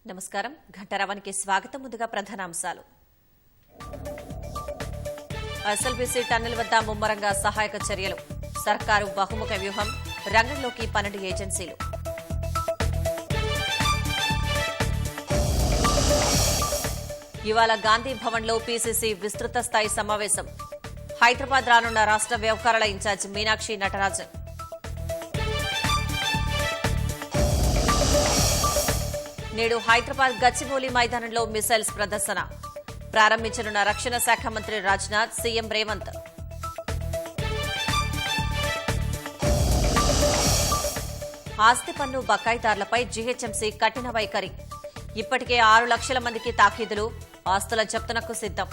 నమస్కారం. ఘంటారావానికి స్వాగతం. ముందుగా ప్రధానాంశాలు. ఎస్ఎల్బీసీ టన్నెల్ వద్ద ముమ్మరంగా సహాయక చర్యలు. సర్కారు బహుముఖ వ్యూహం. రంగంలోకి 12 ఏజెన్సీలు. ఇవాళ గాంధీ భవన్లో పీసీసీ విస్తృత స్థాయి సమావేశం. హైదరాబాద్ రానున్న రాష్ట్ర వ్యవహారాల ఇన్ఛార్జ్ మీనాక్షి నటరాజన్. నేడు హైదరాబాద్ గచ్చిబౌలి మైదానంలో మిసైల్స్ ప్రదర్శన. ప్రారంభించనున్న రక్షణ శాఖ మంత్రి రాజ్నాథ్, సీఎం రేవంత్. ఆస్తి పన్ను బకాయిదారులపై జీహెచ్ఎంసీ కఠిన వైఖరి. ఇప్పటికే 6 లక్షల మందికి తాకీదులు. ఆస్తుల జప్తునకు సిద్దం.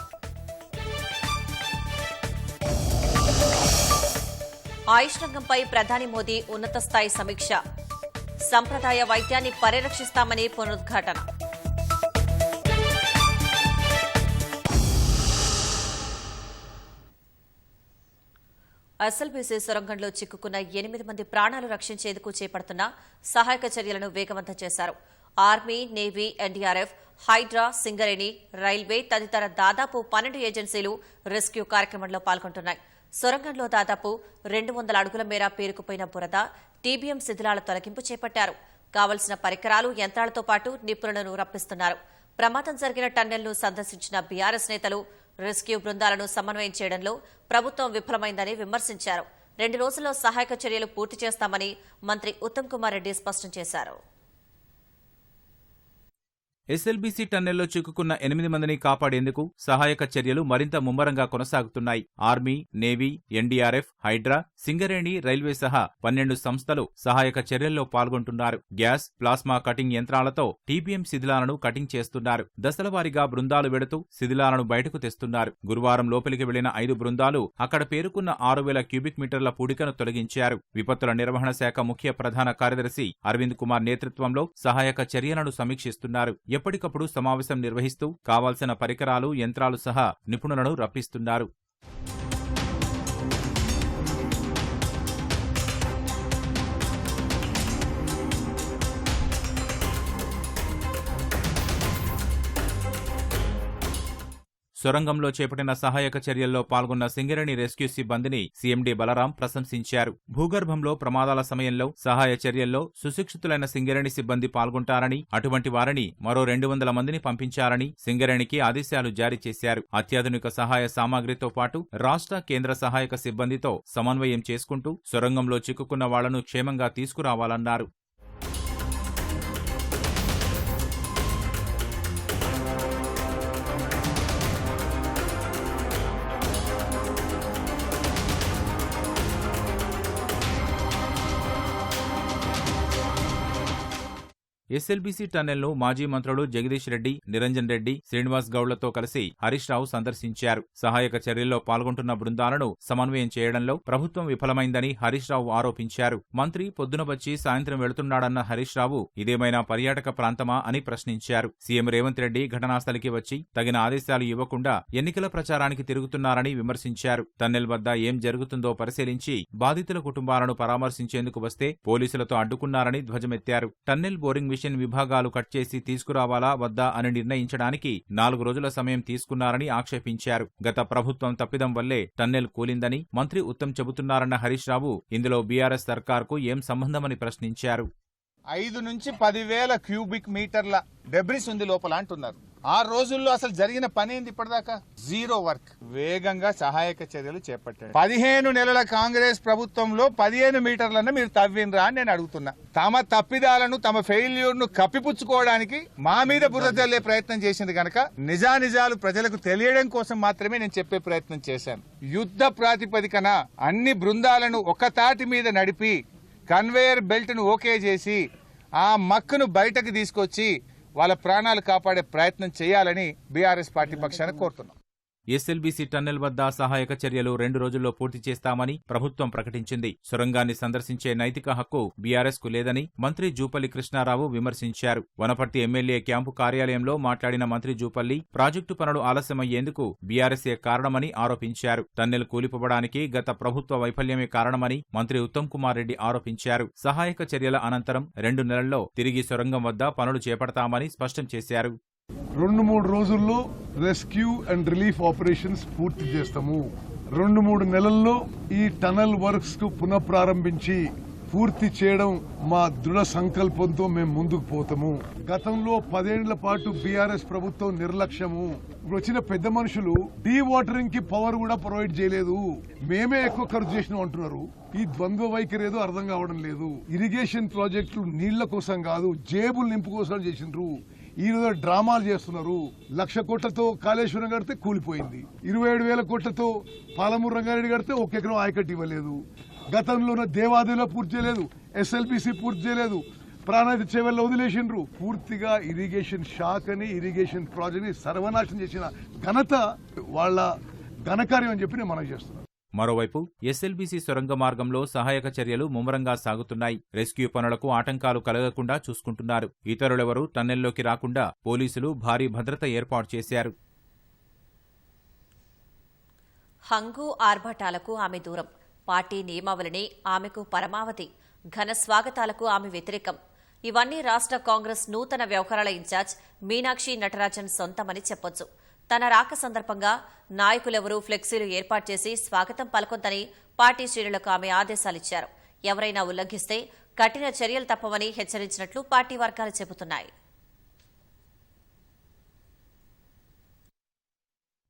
ఆయుష్ రంగంపై ప్రధాని మోదీ ఉన్నత స్థాయి సమీక్ష. సంప్రదాయ వైద్యాన్ని పరిరక్షిస్తామని పునరుద్ఘాటన. ఎస్ఎల్బీసీ సొరంగంలో చిక్కుకున్న 8 మంది ప్రాణాలు రక్షించేందుకు చేపడుతున్న సహాయక చర్యలను వేగవంతం చేశారు. Army, navy, NDRF, Hydraa, Singareni, railway తదితర దాదాపు 12 ఏజెన్సీలు రెస్క్యూ కార్యక్రమంలో పాల్గొంటున్నాయి. సొరంగంలో దాదాపు 200 అడుగుల మేర పేరుకుపోయిన బురద, టీబీఎం శిథిలాల తొలగింపు చేపట్టారు. కావలసిన పరికరాలు, యంత్రాలతో పాటు నిపుణులను రప్పిస్తున్నారు. ప్రమాదం జరిగిన టన్నెల్ను సందర్శించిన బీఆర్ఎస్ నేతలు రెస్క్యూ బృందాలను సమన్వయం చేయడంలో ప్రభుత్వం విఫలమైందని విమర్శించారు. 2 రోజుల్లో సహాయక చర్యలు పూర్తి చేస్తామని మంత్రి ఉత్తమ్ కుమార్ రెడ్డి స్పష్టం చేశారు. ఎస్ఎల్బీసీ టన్నెల్లో చిక్కుకున్న 8 మందిని కాపాడేందుకు సహాయక చర్యలు మరింత ముమ్మరంగా కొనసాగుతున్నాయి. Army, navy, NDRF, Hydraa, Singareni, railway సహా 12 సంస్థలు సహాయక చర్యల్లో పాల్గొంటున్నారు. గ్యాస్, ప్లాస్మా కటింగ్ యంత్రాలతో టీబీఎం శిథిలాలను కటింగ్ చేస్తున్నారు. దశలవారీగా బృందాలు వెడుతూ శిథిలాలను బయటకు తెస్తున్నారు. గురువారం లోపలికి వెళ్లిన 5 బృందాలు అక్కడ పేరుకున్న 6000 క్యూబిక్ మీటర్ల పూడికను తొలగించారు. విపత్తుల నిర్వహణ శాఖ ముఖ్య ప్రధాన కార్యదర్శి అరవింద్ కుమార్ నేతృత్వంలో సహాయక చర్యలను సమీక్షిస్తున్నారు. ఎప్పటికప్పుడు సమావేశం నిర్వహిస్తూ కావాల్సిన పరికరాలు, యంత్రాలు సహా నిపుణులను రప్పిస్తున్నారు. సొరంగంలో చేపట్టిన సహాయక చర్యల్లో పాల్గొన్న సింగరేణి రెస్క్యూ సిబ్బందిని సీఎండీ బలరాం ప్రశంసించారు. భూగర్భంలో ప్రమాదాల సమయంలో సహాయ చర్యల్లో సుశిక్షితులైన సింగరేణి సిబ్బంది పాల్గొంటారని, అటువంటి వారిని మరో 200 మందిని పంపించారని సింగరేణికి ఆదేశాలు జారీ చేశారు. అత్యాధునిక సహాయ సామాగ్రితో పాటు రాష్ట్ర, కేంద్ర సహాయక సిబ్బందితో సమన్వయం చేసుకుంటూ సొరంగంలో చిక్కుకున్న వాళ్లను క్షేమంగా తీసుకురావాలన్నారు. ఎస్ఎల్బీసీ టన్నెల్ను మాజీ మంత్రులు జగదీష్ రెడ్డి, నిరంజన్ రెడ్డి, శ్రీనివాస్ గౌడ్లతో కలిసి హరీష్ రావు సందర్శించారు. సహాయక చర్యల్లో పాల్గొంటున్న బృందాలను సమన్వయం చేయడంలో ప్రభుత్వం విఫలమైందని హరీష్ రావు ఆరోపించారు. మంత్రి పొద్దున వచ్చి సాయంత్రం వెళుతున్నాడన్న హరీష్ రావు ఇదేమైనా పర్యాటక ప్రాంతమా అని ప్రశ్నించారు. సీఎం రేవంత్ రెడ్డి ఘటనాస్థలికి వచ్చి తగిన ఆదేశాలు ఇవ్వకుండా ఎన్నికల ప్రచారానికి తిరుగుతున్నారని విమర్శించారు. టన్నెల్ వద్ద ఏం జరుగుతుందో పరిశీలించి బాధితుల కుటుంబాలను పరామర్శించేందుకు వస్తే పోలీసులతో అడ్డుకున్నారని ధ్వజమెత్తారు. టన్నెల్ బోరింగ్ విభాగాలు కట్ చేసి తీసుకురావాలా వద్దా అని నిర్ణయించడానికి 4 రోజుల సమయం తీసుకున్నారని ఆక్షేపించారు. గత ప్రభుత్వం తప్పిదం వల్లే టన్నెల్ కూలిందని మంత్రి ఉత్తమ్ చెబుతున్నారన్న హరీష్ రావు ఇందులో బీఆర్ఎస్ సర్కార్కు ఏం సంబంధమని ప్రశ్నించారు. 5 నుంచి 10,000 క్యూబిక్ మీటర్ల డెబ్రిస్ ఉంది లోపల అంటున్నారు. 6 రోజుల్లో అసలు జరిగిన పని ఏంది? ఇప్పటిదాకా జీరో వర్క్. వేగంగా సహాయక చర్యలు చేపట్టారు. 15 నెలల కాంగ్రెస్ ప్రభుత్వంలో 15 మీటర్లను మీరు తవ్వినరా అని నేను అడుగుతున్నా. తమ తప్పిదాలను, తమ ఫెయిల్యూర్ ను కప్పిపుచ్చుకోవడానికి మా మీద బురద చల్లే ప్రయత్నం చేసింది కనుక నిజానిజాలు ప్రజలకు తెలియడం కోసం మాత్రమే నేను చెప్పే ప్రయత్నం చేశాను. యుద్ధ ప్రాతిపదికన అన్ని బృందాలను ఒక తాటి మీద నడిపి కన్వేయర్ బెల్ట్ ను ఓకే చేసి ఆ మక్కును బయటకు తీసుకొచ్చి వాళ్ళ ప్రాణాలు కాపాడే ప్రయత్నం చేయాలని బీఆర్ఎస్ పార్టీ పక్షాన కోరుతున్నాం. ఎస్ఎల్బీసీ టన్నెల్ వద్ద సహాయక చర్యలు 2 రోజుల్లో పూర్తి చేస్తామని ప్రభుత్వం ప్రకటించింది. సొరంగాన్ని సందర్శించే నైతిక హక్కు బీఆర్ఎస్ కు లేదని మంత్రి జూపల్లి కృష్ణారావు విమర్శించారు. వనపర్తి ఎమ్మెల్యే క్యాంపు కార్యాలయంలో మాట్లాడిన మంత్రి జూపల్లి ప్రాజెక్టు పనులు ఆలస్యమయ్యేందుకు బీఆర్ఎస్ఏ కారణమని ఆరోపించారు. టన్నెల్ కూలిపోవడానికి గత ప్రభుత్వ వైఫల్యమే కారణమని మంత్రి ఉత్తమ్ కుమార్ రెడ్డి ఆరోపించారు. సహాయక చర్యల అనంతరం 2 నెలల్లో తిరిగి సొరంగం వద్ద పనులు చేపడతామని స్పష్టం చేశారు. 2-3 రోజుల్లో రెస్క్యూ అండ్ రిలీఫ్ ఆపరేషన్స్ పూర్తి చేస్తాము. 2-3 నెలల్లో ఈ టనల్ వర్క్స్ కు పునఃప్రారంభించి పూర్తి చేయడం మా దృఢ సంకల్పంతో మేము ముందుకు పోతాము. గతంలో 10 ఏళ్ల పాటు బీఆర్ఎస్ ప్రభుత్వం నిర్లక్ష్యము. ఇప్పుడు వచ్చిన పెద్ద మనుషులు డీ వాటరింగ్ కి పవర్ కూడా ప్రొవైడ్ చేయలేదు, మేమే ఎక్కువ ఖర్చు చేసినాం అంటున్నారు. ఈ ద్వంద్వ వైఖరి ఏదో అర్థం కావడం లేదు. ఇరిగేషన్ ప్రాజెక్టులు నీళ్ల కోసం కాదు, జేబులు నింపు కోసం చేసిండ్రు. ఈ రోజు డ్రామాలు చేస్తున్నారు. 1,00,000 కోట్లతో కాళేశ్వరం కడితే కూలిపోయింది, 27,000 కోట్లతో పాలమూరు రంగారెడ్డి కడితే 1 ఎకరం ఆయకట్టు ఇవ్వలేదు. గతంలోనే దేవాదిలో పూర్తి చేయలేదు, ఎస్ఎల్బీసీ పూర్తి చేయలేదు, ప్రాణాయిత చేవల్లో వదిలేసిండ్రు. పూర్తిగా ఇరిగేషన్ శాఖ అని ఇరిగేషన్ ప్రాజెక్ట్ ని సర్వనాశనం చేసిన ఘనత వాళ్ళ ఘనకార్యం అని చెప్పి నేను మనవి చేస్తున్నాను. మరోవైపు ఎస్ఎల్బీసీ సొరంగ మార్గంలో సహాయక చర్యలు ముమ్మరంగా సాగుతున్నాయి. రెస్క్యూ పనులకు ఆటంకాలు కలగకుండా చూసుకుంటున్నారు. ఇతరులెవరూ టన్నెల్లోకి రాకుండా పోలీసులు భారీ భద్రత ఏర్పాటు చేశారు. హంగు ఆర్భాటాలకు ఆమె దూరం, పార్టీ నియమావళిని ఆమెకు పరమావధి, ఘన స్వాగతాలకు ఆమె వ్యతిరేకం. ఇవన్నీ రాష్ట్ర కాంగ్రెస్ నూతన వ్యవహారాల ఇన్ఛార్జ్ మీనాక్షి నటరాజన్ సొంతమని చెప్పొచ్చు. తన రాక సందర్భంగా నాయకులెవరూ ఫ్లెక్సీలు ఏర్పాటు చేసి స్వాగతం పలకొద్దని పార్టీ శ్రేణులకు ఆమె ఆదేశాలిచ్చారు. ఎవరైనా ఉల్లంఘిస్తే కఠిన చర్యలు తప్పవని హెచ్చరించినట్లు పార్టీ వర్గాలు చెబుతున్నాయి.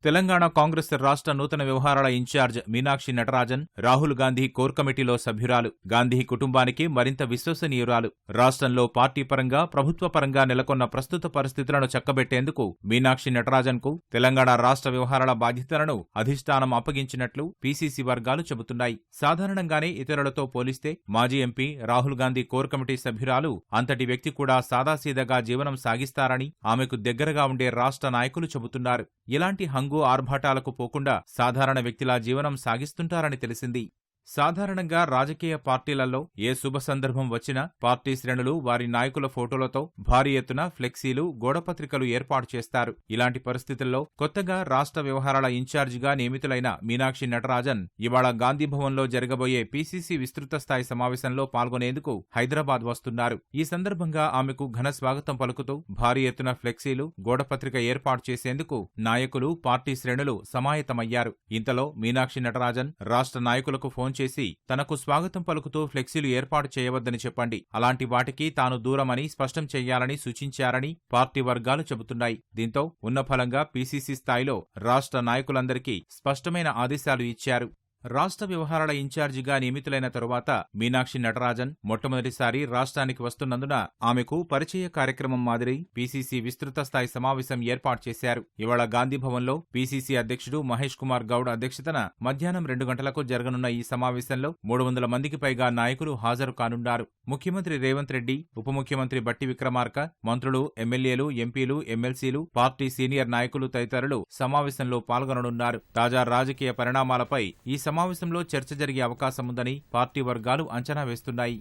తెలంగాణ కాంగ్రెస్ రాష్ట్ర నూతన వ్యవహారాల ఇన్ఛార్జ్ మీనాక్షి నటరాజన్ రాహుల్ గాంధీ కోర్ కమిటీలో సభ్యురాలు. గాంధీ కుటుంబానికి మరింత విశ్వసనీయురాలు. రాష్ట్రంలో పార్టీ పరంగా ప్రభుత్వ పరంగా నెలకొన్న ప్రస్తుత పరిస్థితులను చక్కబెట్టేందుకు మీనాక్షి నటరాజన్ కు తెలంగాణ రాష్ట్ర వ్యవహారాల బాధ్యతలను అధిష్టానం అప్పగించినట్లు పీసీసీ వర్గాలు చెబుతున్నాయి. సాధారణంగానే ఇతరులతో పోలిస్తే మాజీ MP Rahul Gandhi core committee సభ్యురాలు అంతటి వ్యక్తి కూడా సాదాసీదాగా జీవనం సాగిస్తారని ఆమెకు దగ్గరగా ఉండే రాష్ట్ర నాయకులు చెబుతున్నారు. ఇలాంటి ఆర్భాటాలకు పోకుండా సాధారణ వ్యక్తిలా జీవనం సాగిస్తుంటారని తెలిసింది. సాధారణంగా రాజకీయ పార్టీలలో ఏ శుభ సందర్భం వచ్చినా పార్టీ శ్రేణులు వారి నాయకుల ఫోటోలతో భారీ ఎత్తున ఫ్లెక్సీలు, గోడపత్రికలు ఏర్పాటు చేస్తారు. ఇలాంటి పరిస్థితుల్లో కొత్తగా రాష్ట్ర వ్యవహారాల ఇన్ఛార్జిగా నియమితులైన మీనాక్షి నటరాజన్ ఇవాళ గాంధీభవన్లో జరగబోయే పీసీసీ విస్తృత స్థాయి సమావేశంలో పాల్గొనేందుకు హైదరాబాద్ వస్తున్నారు. ఈ సందర్భంగా ఆమెకు ఘన స్వాగతం పలుకుతూ భారీ ఎత్తున ఫ్లెక్సీలు, గోడపత్రిక ఏర్పాటు చేసేందుకు నాయకులు, పార్టీ శ్రేణులు సమాయత్తమయ్యారు. ఇంతలో మీనాక్షి నటరాజన్ రాష్ట్ర నాయకులకు ఫోన్ చేసి తనకు స్వాగతం పలుకుతూ ఫ్లెక్సీలు ఏర్పాటు చేయవద్దని చెప్పండి, అలాంటి వాటికి తాను దూరమని స్పష్టం చేయాలని సూచించారని పార్టీ వర్గాలు చెబుతున్నాయి. దీంతో ఉన్నఫలంగా పీసీసీ స్థాయిలో రాష్ట్ర నాయకులందరికీ స్పష్టమైన ఆదేశాలు ఇచ్చారు. రాష్ట్ర వ్యవహారాల ఇన్ఛార్జిగా నియమితులైన తరువాత మీనాక్షి నటరాజన్ మొట్టమొదటిసారి రాష్ట్రానికి వస్తున్నందున ఆమెకు పరిచయ కార్యక్రమం మాదిరి పీసీసీ విస్తృత స్థాయి సమావేశం ఏర్పాటు చేశారు. ఇవాళ గాంధీభవన్లో పీసీసీ అధ్యక్షుడు మహేష్ కుమార్ గౌడ్ అధ్యక్షతన మధ్యాహ్నం 2 గంటలకు జరగనున్న ఈ సమావేశంలో 300 మందికి పైగా నాయకులు హాజరు కానున్నారు. ముఖ్యమంత్రి రేవంత్ రెడ్డి, ఉప ముఖ్యమంత్రి బట్టి విక్రమార్క, మంత్రులు, ఎమ్మెల్యేలు, ఎంపీలు, ఎమ్మెల్సీలు, పార్టీ సీనియర్ నాయకులు తదితరులు సమావేశంలో పాల్గొననున్నారు. తాజా రాజకీయ పరిణామాలపై ఈ సమావేశంలో చర్చ జరిగే అవకాశం ఉందని పార్టీ వర్గాలు అంచనా వేస్తున్నాయి.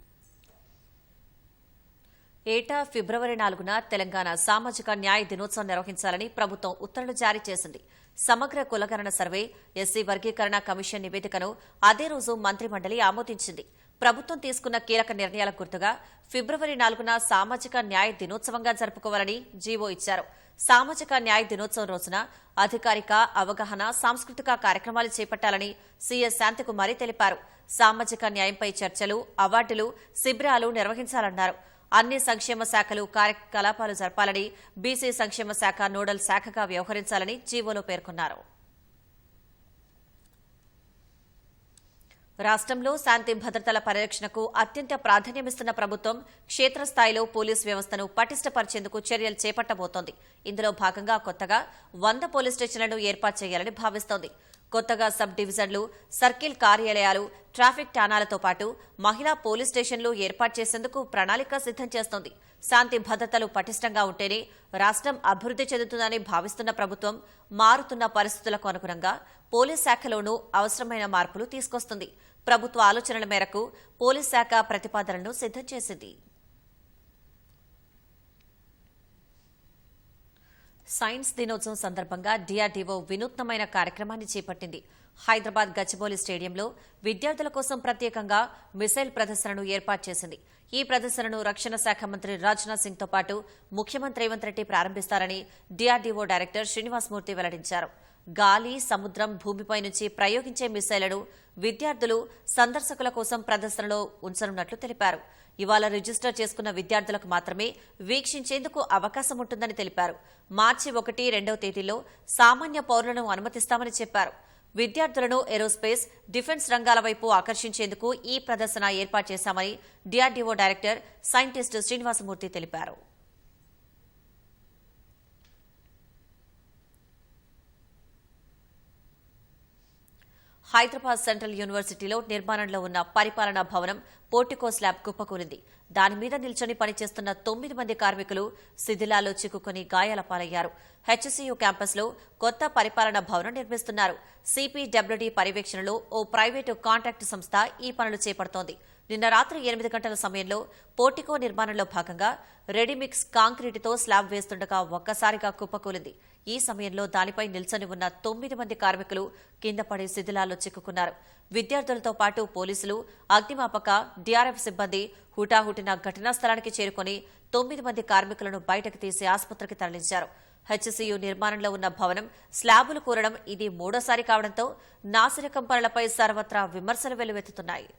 ఏటా ఫిబ్రవరి 4న తెలంగాణ సామాజిక న్యాయ దినోత్సవం నిర్వహించాలని ప్రభుత్వం ఉత్తర్వులు జారీ చేసింది. సమగ్ర కులగణన సర్వే, ఎస్సీ వర్గీకరణ కమిషన్ నివేదికను అదే రోజు మంత్రిమండలి ఆమోదించింది. ప్రభుత్వం తీసుకున్న కీలక నిర్ణయాలకు గుర్తుగా ఫిబ్రవరి 4న సామాజిక న్యాయ దినోత్సవంగా జరుపుకోవాలని జీవో ఇచ్చారు. సామాజిక న్యాయ దినోత్సవం రోజున అధికారిక, అవగాహన, సాంస్కృతిక కార్యక్రమాలు చేపట్టాలని సీఎస్ శాంతికుమారి తెలిపారు. సామాజిక న్యాయంపై చర్చలు, అవార్డులు, శిబిరాలు నిర్వహించాలన్నారు. అన్ని సంక్షేమ శాఖలు కార్యకలాపాలు జరపాలని, బీసీ సంక్షేమ శాఖ నోడల్ శాఖగా వ్యవహరించాలని జీవోలో పేర్కొన్నారు. రాష్ట్రంలో శాంతి భద్రతల పరిరక్షణకు అత్యంత ప్రాధాన్యమిస్తున్న ప్రభుత్వం క్షేత్రస్థాయిలో పోలీసు వ్యవస్థను పటిష్టపరిచేందుకు చర్యలు చేపట్టబోతోంది. ఇందులో భాగంగా కొత్తగా 100 పోలీస్ స్టేషన్లను ఏర్పాటు చేయాలని భావిస్తోంది. కొత్తగా సబ్ డివిజన్లు, సర్కిల్ కార్యాలయాలు, ట్రాఫిక్ ఠాణాలతో పాటు మహిళా పోలీస్ స్టేషన్లు ఏర్పాటు చేసేందుకు ప్రణాళిక సిద్దం చేస్తోంది. శాంతి భద్రతలు పటిష్టంగా ఉంటేనే రాష్ట్రం అభివృద్ధి చెందుతుందని భావిస్తున్న ప్రభుత్వం మారుతున్న పరిస్థితులకు అనుగుణంగా పోలీస్ శాఖలోనూ అవసరమైన మార్పులు తీసుకొస్తుంది. ప్రభుత్వ ఆలోచనల మేరకు పోలీస్ శాఖ ప్రతిపాదనలను సిద్ధం చేసింది. సైన్స్ దినోత్సవం సందర్భంగా DRDO వినూత్నమైన కార్యక్రమాన్ని చేపట్టింది. హైదరాబాద్ గచ్చిబౌలి స్టేడియంలో విద్యార్థుల కోసం ప్రత్యేకంగా మిసైల్ ప్రదర్శనను ఏర్పాటు చేసింది. ఈ ప్రదర్శనను రక్షణ శాఖ మంత్రి రాజ్నాథ్ సింగ్తో పాటు ముఖ్యమంత్రి రేవంత్ రెడ్డి ప్రారంభిస్తారని DRDO డైరెక్టర్ శ్రీనివాసమూర్తి వెల్లడించారు. గాలి, సముద్రం, భూమిపై నుంచి ప్రయోగించే మిసైళ్లను విద్యార్థులు సందర్శకుల కోసం ప్రదర్శనలో ఉంచనున్నట్లు తెలిపారు. ఇవాళ రిజిస్టర్ చేసుకున్న విద్యార్థులకు మాత్రమే వీక్షించేందుకు అవకాశం ఉంటుందని తెలిపారు. మార్చి 1, 2వ తేదీల్లో సామాన్య పౌరులను అనుమతిస్తామని చెప్పారు. విద్యార్థులను ఏరోస్పేస్, డిఫెన్స్ రంగాల వైపు ఆకర్షించేందుకు ఈ ప్రదర్శన ఏర్పాటు చేశామని DRDO డైరెక్టర్ సైంటిస్ట్ శ్రీనివాసమూర్తి తెలిపారు. హైదరాబాద్ సెంట్రల్ యూనివర్సిటీలో నిర్మాణంలో ఉన్న పరిపాలనా భవనం పోర్టికో స్లాబ్ కుప్పకూలింది. దాని మీద నిల్చొని పనిచేస్తున్న 9 మంది కార్మికులు శిథిలాల్లో చిక్కుకుని గాయాల పాలయ్యారు. HCU క్యాంపస్లో కొత్త పరిపాలనా భవనం నిర్మిస్తున్నారు. CPWD పర్యవేక్షణలో ఓ ప్రైవేటు కాంట్రాక్టు సంస్థ ఈ పనులు చేపడుతోంది. నిన్న రాత్రి 8 గంటల సమయంలో పోర్టికో నిర్మాణంలో భాగంగా రెడీమిక్స్ కాంక్రీటుతో స్లాబ్ వేస్తుండగా ఒక్కసారిగా కుప్పకూలింది. ఈ సమయంలో దానిపై నిల్చొని ఉన్న 9 మంది కార్మికులు కింద పడి శిథిలాల్లో చిక్కుకున్నారు. విద్యార్థులతో పాటు పోలీసులు, అగ్నిమాపక, DRF సిబ్బంది హుటాహుటిన ఘటనా స్థలానికి చేరుకుని 9 మంది కార్మికులను బయటకు తీసి ఆసుపత్రికి తరలించారు. HCU నిర్మాణంలో ఉన్న భవనం స్లాబులు కూరడం ఇది మూడోసారి కావడంతో నాసిరకం పనులపై సర్వత్రా విమర్శలు వెల్లువెత్తుతున్నాయి.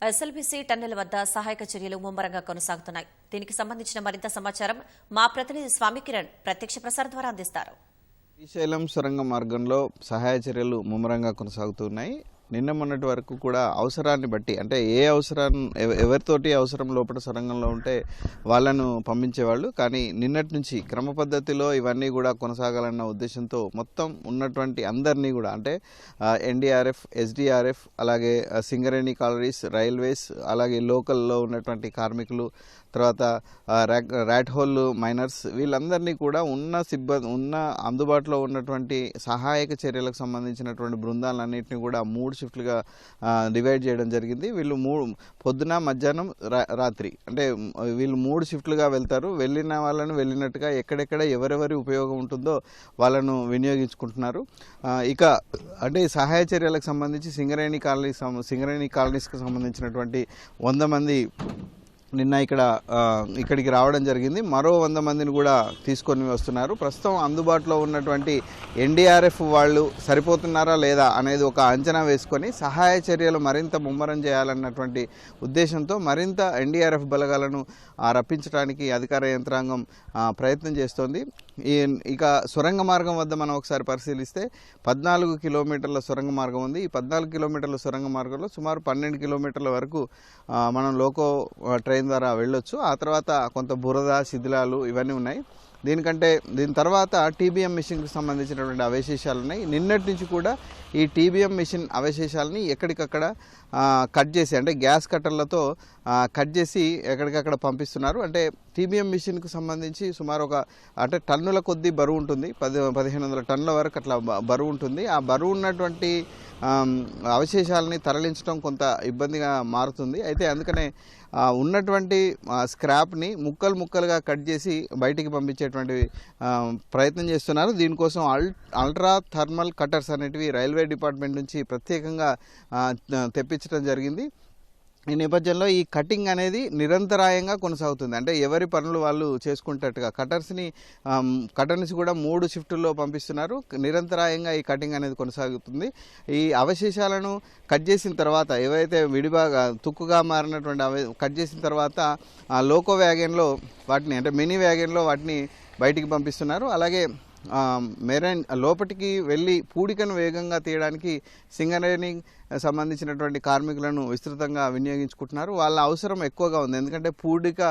SLBC టన్నెల్ వద్ద సహాయక చర్యలు ముమ్మరంగా కొనసాగుతున్నాయి. దీనికి సంబంధించిన మరింత సమాచారం మా ప్రతినిధి స్వామి కిరణ్ ప్రత్యక్ష ప్రసారం ద్వారా అందిస్తారు. శ్రీశైలం సొరంగ మార్గంలో సహాయ చర్యలు ముమ్మరంగా కొనసాగుతున్నాయి. నిన్న మొన్నటి వరకు కూడా అవసరాన్ని బట్టి, అంటే ఏ అవసరాన్ని ఎవరితోటి అవసరం లోపల సొరంగంలో ఉంటే వాళ్ళను పంపించేవాళ్ళు. కానీ నిన్నటి నుంచి క్రమ పద్ధతిలో ఇవన్నీ కూడా కొనసాగాలన్న ఉద్దేశంతో మొత్తం ఉన్నటువంటి అందరినీ కూడా, అంటే NDRF, SDRF, అలాగే సింగరేణి కాలరీస్, రైల్వేస్, అలాగే లోకల్లో ఉన్నటువంటి కార్మికులు, తర్వాత ర్యాట్ హోల్ మైనర్స్, వీళ్ళందరినీ కూడా ఉన్న అందుబాటులో ఉన్నటువంటి సహాయక చర్యలకు సంబంధించినటువంటి బృందాలన్నింటినీ కూడా 3 షిఫ్ట్లుగా డివైడ్ చేయడం జరిగింది. వీళ్ళు పొద్దున, మధ్యాహ్నం, రాత్రి, అంటే వీళ్ళు 3 షిఫ్ట్లుగా వెళ్తారు. వెళ్ళిన వాళ్ళను వెళ్ళినట్టుగా ఎక్కడెక్కడ ఎవరెవరి ఉపయోగం ఉంటుందో వాళ్ళను వినియోగించుకుంటున్నారు. ఇక అంటే సహాయ చర్యలకు సంబంధించి సింగరేణి కాలనీస్కి సంబంధించినటువంటి 100 మంది నిన్న ఇక్కడికి రావడం జరిగింది. మరో 100 మందిని కూడా తీసుకొని వస్తున్నారు. ప్రస్తుతం అందుబాటులో ఉన్నటువంటి NDRF వాళ్ళు సరిపోతున్నారా లేదా అనేది ఒక అంచనా వేసుకొని సహాయ చర్యలు మరింత ముమ్మరం చేయాలన్నటువంటి ఉద్దేశంతో మరింత NDRF బలగాలను రప్పించడానికి అధికార యంత్రాంగం ప్రయత్నం చేస్తోంది. ఇక సొరంగ మార్గం వద్ద మనం ఒకసారి పరిశీలిస్తే 14 కిలోమీటర్ల సొరంగ మార్గం ఉంది. ఈ 14 కిలోమీటర్ల సొరంగ మార్గంలో సుమారు 12 కిలోమీటర్ల వరకు మనం లోకో ట్రైన్ ద్వారా వెళ్ళొచ్చు. ఆ తర్వాత కొంత బురద, శిథిలాలు ఇవన్నీ ఉన్నాయి. దీని తర్వాత TBM మిషన్కి సంబంధించినటువంటి అవశేషాలు ఉన్నాయి. నిన్నటి నుంచి కూడా ఈ TBM మిషన్ అవశేషాలని ఎక్కడికక్కడ కట్ చేసి, అంటే గ్యాస్ కట్టర్లతో కట్ చేసి ఎక్కడికక్కడ పంపిస్తున్నారు. అంటే TBM మిషన్కి సంబంధించి సుమారు అంటే టన్నుల కొద్దీ బరువు ఉంటుంది. 1500 టన్నుల వరకు అట్లా బరువు ఉంటుంది. ఆ బరువు ఉన్నటువంటి అవశేషాలని తరలించడం కొంత ఇబ్బందిగా మారుతుంది. అయితే అందుకనే ఉన్నటువంటి స్క్రాప్ని ముక్కలుగా కట్ చేసి బయటికి పంపించేటువంటి ప్రయత్నం చేస్తున్నారు. దీనికోసం అల్ట్రా థర్మల్ కట్టర్స్ అనేటివి రైల్వే డిపార్ట్మెంట్ నుంచి ప్రత్యేకంగా తెప్పించడం జరిగింది. ఈ నేపథ్యంలో ఈ కటింగ్ అనేది నిరంతరాయంగా కొనసాగుతుంది. అంటే ఎవరి పనులు వాళ్ళు చేసుకుంటట్టుగా కటర్స్ కూడా 3 షిఫ్టుల్లో పంపిస్తున్నారు. నిరంతరాయంగా ఈ కటింగ్ అనేది కొనసాగుతుంది. ఈ అవశేషాలను కట్ చేసిన తర్వాత ఏవైతే విడిబాగా తుక్కుగా మారినటువంటి కట్ చేసిన తర్వాత లోకో వ్యాగన్లో వాటిని అంటే మినీ వ్యాగన్లో వాటిని బయటికి పంపిస్తున్నారు. అలాగే మెరైన్ లోపటికి వెళ్ళి పూడికను వేగంగా తీయడానికి సింగరేణికి సంబంధించినటువంటి కార్మికులను విస్తృతంగా వినియోగించుకుంటున్నారు. వాళ్ళ అవసరం ఎక్కువగా ఉంది, ఎందుకంటే పూడిక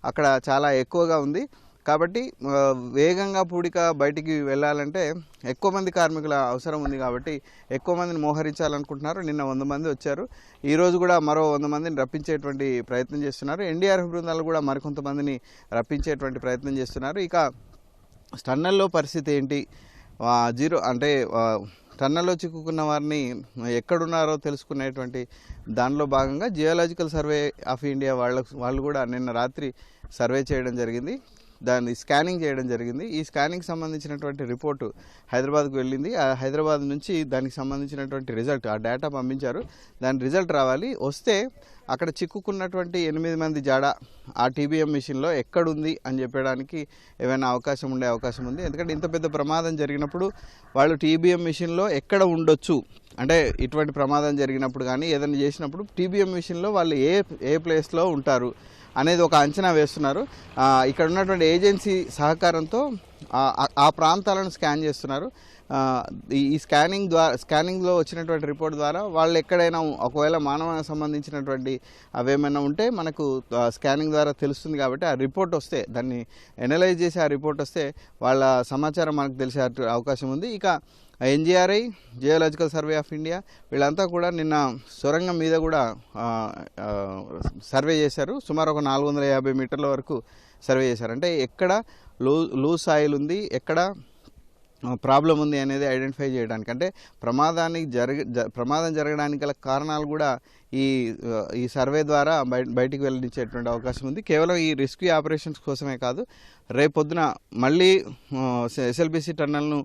అక్కడ చాలా ఎక్కువగా ఉంది. కాబట్టి వేగంగా పూడిక బయటికి వెళ్ళాలంటే ఎక్కువ మంది కార్మికుల అవసరం ఉంది. కాబట్టి ఎక్కువ మందిని మోహరించాలనుకుంటున్నారు. నిన్న 100 మంది వచ్చారు. ఈరోజు కూడా మరో 100 మందిని రప్పించేటువంటి ప్రయత్నం చేస్తున్నారు. ఎన్డీఆర్ఎఫ్ బృందాలు కూడా మరికొంతమందిని రప్పించేటువంటి ప్రయత్నం చేస్తున్నారు. ఇక టన్నల్లో పరిస్థితి ఏంటి? టన్నల్లో చిక్కుకున్న వారిని ఎక్కడున్నారో తెలుసుకునేటువంటి దానిలో భాగంగా జియోలాజికల్ సర్వే ఆఫ్ ఇండియా వాళ్ళు కూడా నిన్న రాత్రి సర్వే చేయడం జరిగింది. దాన్ని స్కానింగ్ చేయడం జరిగింది. ఈ స్కానింగ్ సంబంధించినటువంటి రిపోర్టు హైదరాబాద్కు వెళ్ళింది. ఆ హైదరాబాద్ నుంచి దానికి సంబంధించినటువంటి రిజల్ట్ ఆ డేటా పంపించారు. దాని రిజల్ట్ రావాలి. వస్తే అక్కడ చిక్కుకున్నటువంటి 8 మంది జాడ ఆ టీబీఎం మిషన్లో ఎక్కడుంది అని చెప్పడానికి ఏమైనా ఉండే అవకాశం ఉంది. ఎందుకంటే ఇంత పెద్ద ప్రమాదం జరిగినప్పుడు వాళ్ళు టీబీఎం మిషన్లో ఎక్కడ ఉండొచ్చు అంటే ఇటువంటి ప్రమాదం జరిగినప్పుడు కానీ ఏదైనా చేసినప్పుడు టీబీఎం మిషన్లో వాళ్ళు ఏ ప్లేస్లో ఉంటారు అనేది ఒక అంచనా వేస్తున్నారు. ఇక్కడ ఉన్నటువంటి ఏజెన్సీ సహకారంతో ఆ ప్రాంతాలను స్కాన్ చేస్తున్నారు. ఈ స్కానింగ్లో వచ్చినటువంటి రిపోర్ట్ ద్వారా వాళ్ళు ఎక్కడైనా ఒకవేళ మానవానికి సంబంధించినటువంటి అవేమైనా ఉంటే మనకు స్కానింగ్ ద్వారా తెలుస్తుంది. కాబట్టి ఆ రిపోర్ట్ వస్తే దాన్ని ఎనలైజ్ చేసి ఆ రిపోర్ట్ వస్తే వాళ్ళ సమాచారం మనకు తెలిసే అవకాశం ఉంది. ఇక NGRI, geological survey of India వీళ్ళంతా కూడా నిన్న సొరంగం మీద కూడా సర్వే చేశారు. సుమారు ఒక 450 మీటర్ల వరకు సర్వే చేశారు. అంటే ఎక్కడ లూజ్ సాయిల్ ఉంది, ఎక్కడ ప్రాబ్లం ఉంది అనేది ఐడెంటిఫై చేయడానికి, అంటే ప్రమాదం జరగడానికి గల కారణాలు కూడా ఈ సర్వే ద్వారా బయటికి వెల్లడించేటువంటి అవకాశం ఉంది. కేవలం ఈ రెస్క్యూ ఆపరేషన్స్ కోసమే కాదు, రేపొద్దున మళ్ళీ ఎస్ఎల్బీసీ టన్నల్ను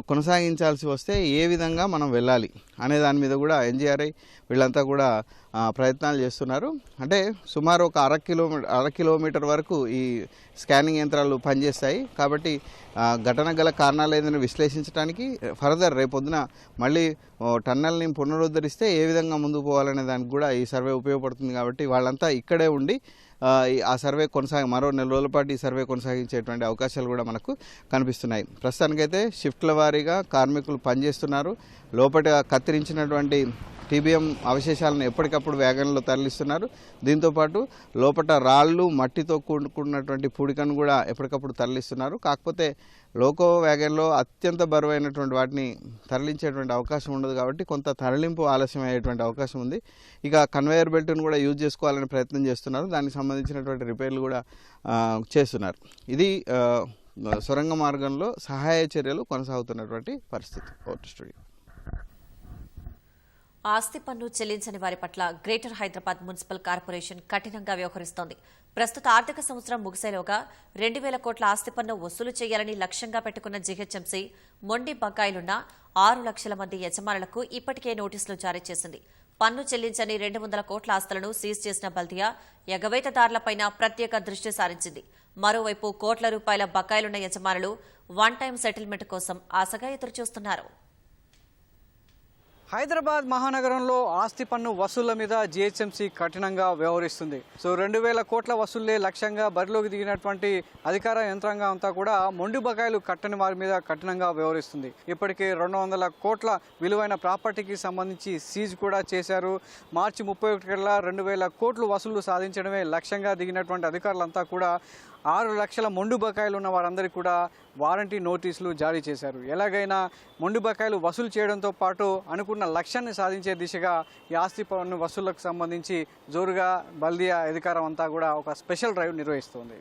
కొనసాగించాల్సి వస్తే ఏ విధంగా మనం వెళ్ళాలి అనే దాని మీద కూడా ఎన్జీఆర్ఐ వీళ్ళంతా కూడా ప్రయత్నాలు చేస్తున్నారు. అంటే సుమారు ఒక అర కిలోమీటర్ వరకు ఈ స్కానింగ్ యంత్రాలు పనిచేస్తాయి. కాబట్టి ఘటన గల కారణాలు ఏదైనా విశ్లేషించడానికి ఫర్దర్ రేపొద్దున మళ్ళీ టన్నల్ని పునరుద్ధరిస్తే ఏ విధంగా ముందుకు పోవాలనే దానికి కూడా ఈ సర్వే ఉపయోగపడుతుంది. కాబట్టి వాళ్ళంతా ఇక్కడే ఉండి ఆ సర్వే మరో 4 రోజుల పాటు ఈ సర్వే కొనసాగించేటువంటి అవకాశాలు కూడా మనకు కనిపిస్తున్నాయి. ప్రస్తుతానికైతే షిఫ్ట్ల వారీగా కార్మికులు పనిచేస్తున్నారు. లోపల కత్తిరించినటువంటి టీబీఎం అవశేషాలను ఎప్పటికప్పుడు వ్యాగన్లో తరలిస్తున్నారు. దీంతోపాటు లోపల రాళ్ళు మట్టితో కూడుకున్నటువంటి పూడికను కూడా ఎప్పటికప్పుడు తరలిస్తున్నారు. కాకపోతే లోకో వ్యాగన్లో అత్యంత బరువైనటువంటి వాటిని తరలించేటువంటి అవకాశం ఉండదు. కాబట్టి కొంత తరలింపు ఆలస్యం అయ్యేటువంటి అవకాశం ఉంది. ఇక కన్వేయర్ బెల్ట్ను కూడా యూజ్ చేసుకోవాలని ప్రయత్నం చేస్తున్నారు. దానికి సంబంధించినటువంటి రిపేర్లు కూడా చేస్తున్నారు. ఇది సొరంగ మార్గంలో సహాయ చర్యలు కొనసాగుతున్నటువంటి పరిస్థితి. Vote studio. ఆస్తి పన్ను చెల్లించని వారి పట్ల గ్రేటర్ హైదరాబాద్ మున్సిపల్ కార్పొరేషన్ కఠినంగా వ్యవహరిస్తోంది. ప్రస్తుత ఆర్థిక సంవత్సరం ముగిసేలోగా 2,000 కోట్ల ఆస్తి పన్ను వసూలు చేయాలని లక్ష్యంగా పెట్టుకున్న జీహెచ్ఎంసీ మొండి బకాయిలున్న 6 లక్షల మంది యజమానులకు ఇప్పటికే నోటీసులు జారీ చేసింది. పన్ను చెల్లించని 200 కోట్ల ఆస్తులను సీజ్ చేసిన బల్దియా ఎగవేతదారులపై ప్రత్యేక దృష్టి సారించింది. మరోవైపు కోట్ల రూపాయల బకాయిలున్న యజమానులు వన్ టైం సెటిల్మెంట్ కోసం ఆశగా ఎదురుచూస్తున్నారు. హైదరాబాద్ మహానగరంలో ఆస్తి పన్ను వసూళ్ల మీద జీహెచ్ఎంసీ కఠినంగా వ్యవహరిస్తుంది. 2,000 కోట్ల వసూళ్లే లక్ష్యంగా బరిలోకి దిగినటువంటి అధికార యంత్రాంగం అంతా కూడా మొండి బకాయిలు కట్టని వారి మీద కఠినంగా వ్యవహరిస్తుంది. ఇప్పటికే 200 కోట్ల విలువైన ప్రాపర్టీకి సంబంధించి సీజ్ కూడా చేశారు. మార్చి 31 కల్లా 2,000 కోట్లు వసూళ్లు సాధించడమే లక్ష్యంగా దిగినటువంటి అధికారులంతా కూడా 6 లక్షల మొండి బకాయిలు ఉన్న వారందరికీ కూడా వారంటీ నోటీసులు జారీ చేశారు. ఎలాగైనా మొండి బకాయిలు వసూలు చేయడంతో పాటు అనుకున్న లక్ష్యాన్ని సాధించే దిశగా ఈ ఆస్తి పన్ను వసూళ్లకు సంబంధించి జోరుగా బల్దియా అధికారం అంతా కూడా ఒక స్పెషల్ డ్రైవ్ నిర్వహిస్తోంది.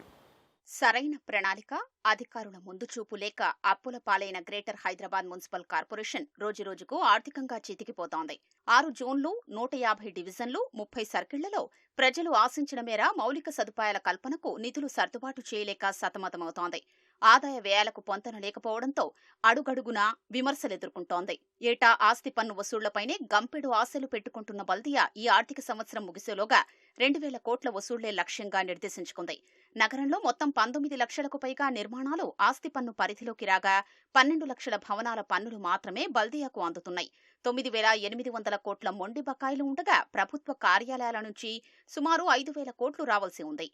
సరైన ప్రణాళిక, అధికారుల ముందు చూపు లేక అప్పుల పాలైన గ్రేటర్ హైదరాబాద్ మున్సిపల్ కార్పొరేషన్ రోజురోజుకు ఆర్థికంగా చితికిపోతోంది. 6 జోన్లు, 150 డివిజన్లు, 30 సర్కిళ్లలో ప్రజలు ఆశించిన మేర మౌలిక సదుపాయాల కల్పనకు నిధులు సర్దుబాటు చేయలేక సతమతమవుతోంది. ఆదాయ వ్యయాలకు పొంతన లేకపోవడంతో అడుగడుగునా విమర్శలెదుర్కొంటోంది. ఏటా ఆస్తి పన్ను వసూళ్లపైనే గంపెడు ఆశలు పెట్టుకుంటున్న బల్దియా ఈ ఆర్థిక సంవత్సరం ముగిసేలోగా 2,000 కోట్ల వసూళ్లే లక్ష్యంగా నిర్దేశించుకుంది. నగరంలో మొత్తం 19 లక్షలకు పైగా నిర్మాణాలు ఆస్తి పన్ను పరిధిలోకి రాగా 12 లక్షల భవనాల పన్నులు మాత్రమే బల్దియాకు అందుతున్నాయి. 9,800 కోట్ల మొండి బకాయిలు ఉండగా ప్రభుత్వ కార్యాలయాల నుంచి సుమారు 5,000 కోట్లు రావాల్సి ఉంది.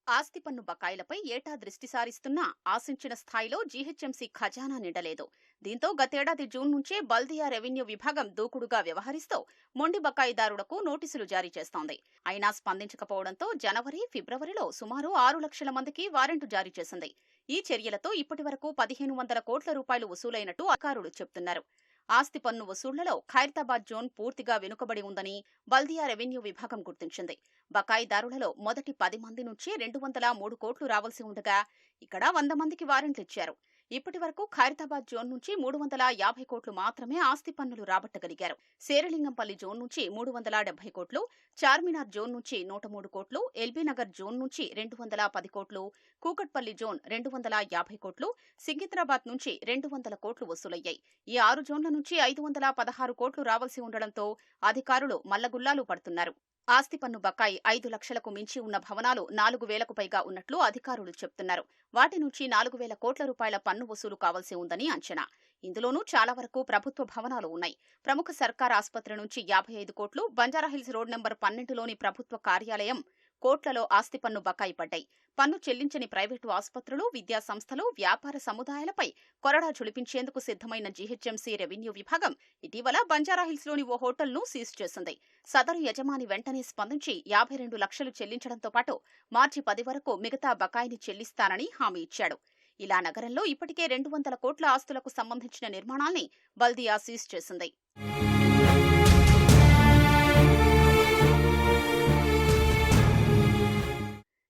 ఆస్తి పన్ను బకాయిలపై ఏటా దృష్టి సారిస్తున్నా ఆశించిన స్థాయిలో జీహెచ్ఎంసీ ఖజానా నిండలేదు. దీంతో గతేడాది జూన్ నుంచే బల్దియా రెవెన్యూ విభాగం దూకుడుగా వ్యవహరిస్తూ మొండి బకాయిదారులకు నోటీసులు జారీ చేస్తోంది. అయినా స్పందించకపోవడంతో జనవరి, ఫిబ్రవరిలో సుమారు 6 లక్షల మందికి వారెంటు జారీ చేసింది. ఈ చర్యలతో ఇప్పటివరకు 1,500 కోట్ల రూపాయలు వసూలైనట్టు అధికారులు చెబుతున్నారు. ఆస్తి పన్ను వసూళ్లలో ఖైరతాబాద్ జోన్ పూర్తిగా వెనుకబడి ఉందని బల్దియా రెవెన్యూ విభాగం గుర్తించింది. బకాయిదారులలో మొదటి 10 మంది నుంచి 203 కోట్లు రావాల్సి ఉండగా ఇక్కడ 100 మందికి వారెంట్లు ఇచ్చారు. ఇప్పటి వరకు ఖైరతాబాద్ జోన్ నుంచి 350 కోట్లు మాత్రమే ఆస్తి పన్నులు రాబట్టగలిగారు. శేరలింగంపల్లి జోన్ నుంచి 370 కోట్లు, చార్మినార్ జోన్ నుంచి 103 కోట్లు, ఎల్బీనగర్ జోన్ నుంచి 210 కోట్లు, కూకట్పల్లి జోన్ 250 కోట్లు, సికింద్రాబాద్ నుంచి 200 కోట్లు వసూలయ్యాయి. ఈ 6 జోన్ల నుంచి 516 కోట్లు రావాల్సి ఉండడంతో అధికారులు మల్లగుల్లాలు పడుతున్నారు. ఆస్తి పన్ను బకాయి 5 లక్షలకు మించి ఉన్న భవనాలు 4,000కు పైగా ఉన్నట్లు అధికారులు చెబుతున్నారు. వాటి నుంచి 4,000 కోట్ల రూపాయల పన్ను వసూలు కావాల్సి ఉందని అంచనా. ఇందులోనూ చాలా వరకు ప్రభుత్వ భవనాలు ఉన్నాయి. ప్రముఖ సర్కార్ ఆసుపత్రి నుంచి 55 కోట్లు, బంజారాహిల్స్ రోడ్ నెంబర్ 12లోని ప్రభుత్వ కార్యాలయం కోట్లలో ఆస్తి పన్ను బకాయి పడ్డాయి. పన్ను చెల్లించని ప్రైవేటు ఆసుపత్రులు, విద్యా సంస్థలు, వ్యాపార సముదాయాలపై కొరడా ఝుళిపించేందుకు సిద్ధమైన జీహెచ్ఎంసీ రెవెన్యూ విభాగం ఇటీవల బంజారాహిల్స్లోని ఓ హోటల్ను సీజ్ చేసింది. సదరు యజమాని వెంటనే స్పందించి 52 లక్షలు చెల్లించడంతో పాటు మార్చి 10 వరకు మిగతా బకాయిని చెల్లిస్తానని హామీ ఇచ్చాడు. ఇలా నగరంలో ఇప్పటికే 200 కోట్ల ఆస్తులకు సంబంధించిన నిర్మాణాల్ని బల్దియా సీజ్ చేసింది.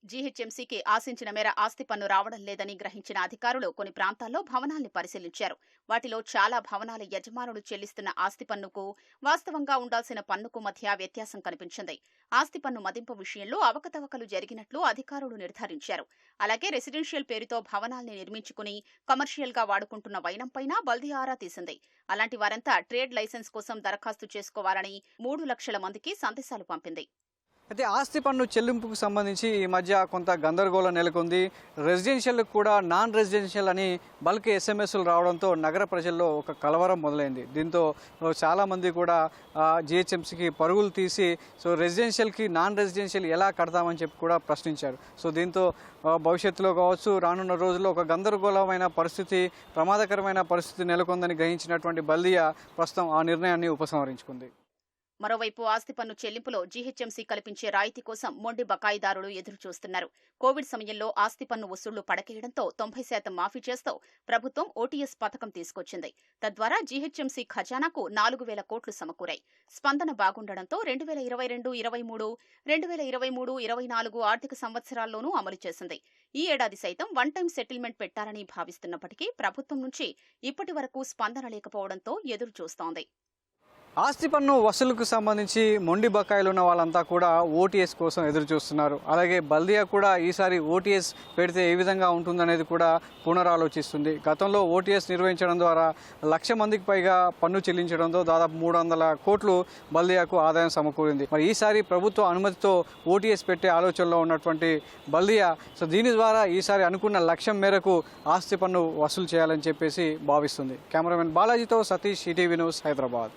జీహెచ్ఎంసీకి ఆశించిన మేర ఆస్తి పన్ను రావడం లేదని గ్రహించిన అధికారులు కొన్ని ప్రాంతాల్లో భవనాల్ని పరిశీలించారు. వాటిలో చాలా భవనాల యజమానులు చెల్లిస్తున్న ఆస్తి పన్నుకు వాస్తవంగా ఉండాల్సిన పన్నుకు మధ్య వ్యత్యాసం కనిపించింది. ఆస్తి పన్ను మదింపు విషయంలో అవకతవకలు జరిగినట్లు అధికారులు నిర్ధారించారు. అలాగే రెసిడెన్షియల్ పేరుతో భవనాల్ని నిర్మించుకుని కమర్షియల్ గా వాడుకుంటున్న వైనంపైన బల్దియా ఆరా తీసింది. అలాంటి వారంతా ట్రేడ్ లైసెన్స్ కోసం దరఖాస్తు చేసుకోవాలని 3 లక్షల మందికి సందేశాలు పంపింది. అయితే ఆస్తి పన్ను చెల్లింపుకు సంబంధించి ఈ మధ్య కొంత గందరగోళం నెలకొంది. రెసిడెన్షియల్ కూడా నాన్ రెసిడెన్షియల్ అని బల్క్ ఎస్ఎంఎస్లు రావడంతో నగర ప్రజల్లో ఒక కలవరం మొదలైంది. దీంతో చాలామంది కూడా జిహెచ్ఎంసీకి పరుగులు తీసి రెసిడెన్షియల్కి నాన్ రెసిడెన్షియల్ ఎలా కడతామని చెప్పి కూడా ప్రశ్నించారు. దీంతో భవిష్యత్తులో కావచ్చు రానున్న రోజుల్లో ఒక గందరగోళమైన పరిస్థితి, ప్రమాదకరమైన పరిస్థితి నెలకొందని గ్రహించినటువంటి బల్దియా ప్రస్తుతం ఆ నిర్ణయాన్ని ఉపసంహరించుకుంది. మరోవైపు ఆస్తి పన్ను చెల్లింపులో జీహెచ్ఎంసీ కల్పించే రాయితీ కోసం మొండి బకాయిదారులు ఎదురు చూస్తున్నారు. కోవిడ్ సమయంలో ఆస్తి పన్ను వసూళ్లు పడకేయడంతో 90% మాఫీ చేస్తూ ప్రభుత్వం ఓటీఎస్ పథకం తీసుకొచ్చింది. తద్వారా జీహెచ్ఎంసీ ఖజానాకు 4,000 కోట్లు సమకూరాయి. స్పందన బాగుండడంతో 2022-23, 2023-24 ఆర్థిక సంవత్సరాల్లోనూ అమలు చేసింది. ఈ ఏడాది సైతం వన్ టైం సెటిల్మెంట్ పెట్టాలని భావిస్తున్నప్పటికీ ప్రభుత్వం నుంచి ఇప్పటి వరకు స్పందన లేకపోవడంతో ఎదురు చూస్తోంది. ఆస్తి పన్ను వసూలుకు సంబంధించి మొండి బకాయిలు ఉన్న వాళ్ళంతా కూడా ఓటీఎస్ కోసం ఎదురు చూస్తున్నారు. అలాగే బల్దియా కూడా ఈసారి ఓటీఎస్ పెడితే ఏ విధంగా ఉంటుందనేది కూడా పునరాలోచిస్తుంది. గతంలో ఓటీఎస్ నిర్వహించడం ద్వారా 1,00,000 మందికి పైగా పన్ను చెల్లించడంతో దాదాపు 300 కోట్లు బల్దియాకు ఆదాయం సమకూరింది. మరి ఈసారి ప్రభుత్వ అనుమతితో ఓటీఎస్ పెట్టే ఆలోచనలో ఉన్నటువంటి బల్దియా దీని ద్వారా ఈసారి అనుకున్న లక్ష్యం మేరకు ఆస్తి పన్ను వసూలు చేయాలని చెప్పేసి భావిస్తుంది. కెమెరామెన్ బాలాజీతో సతీష్, ఈటీవీ న్యూస్, హైదరాబాద్.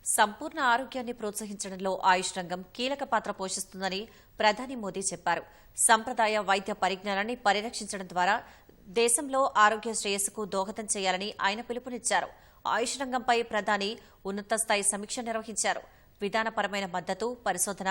సంపూర్ణ ఆరోగ్యాన్ని ప్రోత్సహించడంలో ఆయుష్ రంగం కీలక పాత్ర పోషిస్తుందని ప్రధాని మోదీ చెప్పారు. సంప్రదాయ వైద్య పరిజ్ఞానాన్ని పరిరక్షించడం ద్వారా దేశంలో ఆరోగ్య శ్రేయస్సుకు దోహదం చేయాలని ఆయన పిలుపునిచ్చారు. ఆయుష్ రంగంపై ప్రధాని ఉన్నత స్థాయి సమీక్ష నిర్వహించారు. విధానపరమైన మద్దతు, పరిశోధన,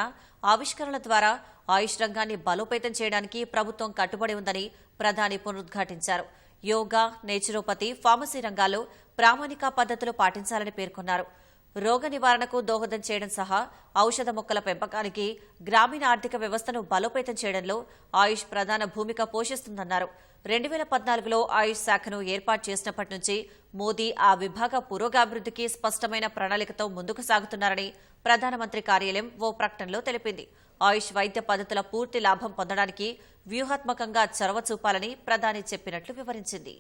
ఆవిష్కరణల ద్వారా ఆయుష్ రంగాన్ని బలోపేతం చేయడానికి ప్రభుత్వం కట్టుబడి ఉందని ప్రధాని పునరుద్ఘాటించారు. యోగా, నేచురోపతి, ఫార్మసీ రంగాల్లో ప్రామాణిక పద్ధతులు పాటించాలని పేర్కొన్నారు. రోగ నివారణకు దోహదం చేయడం సహా ఔషధ మొక్కల పెంపకానికి గ్రామీణ ఆర్థిక వ్యవస్థను బలోపేతం చేయడంలో ఆయుష్ ప్రధాన భూమిక పోషిస్తుందన్నారు. 2014లో ఆయుష్ శాఖను ఏర్పాటు చేసినప్పటి నుంచి మోదీ ఆ విభాగ పురోగాభివృద్ధికి స్పష్టమైన ప్రణాళికతో ముందుకు సాగుతున్నారని ప్రధానమంత్రి కార్యాలయం ఓ ప్రకటనలో తెలిపింది. ఆయుష్ వైద్య పద్ధతుల పూర్తి లాభం పొందడానికి వ్యూహాత్మకంగా చొరవ చూపాలని ప్రధాని చెప్పినట్లు వివరించింది.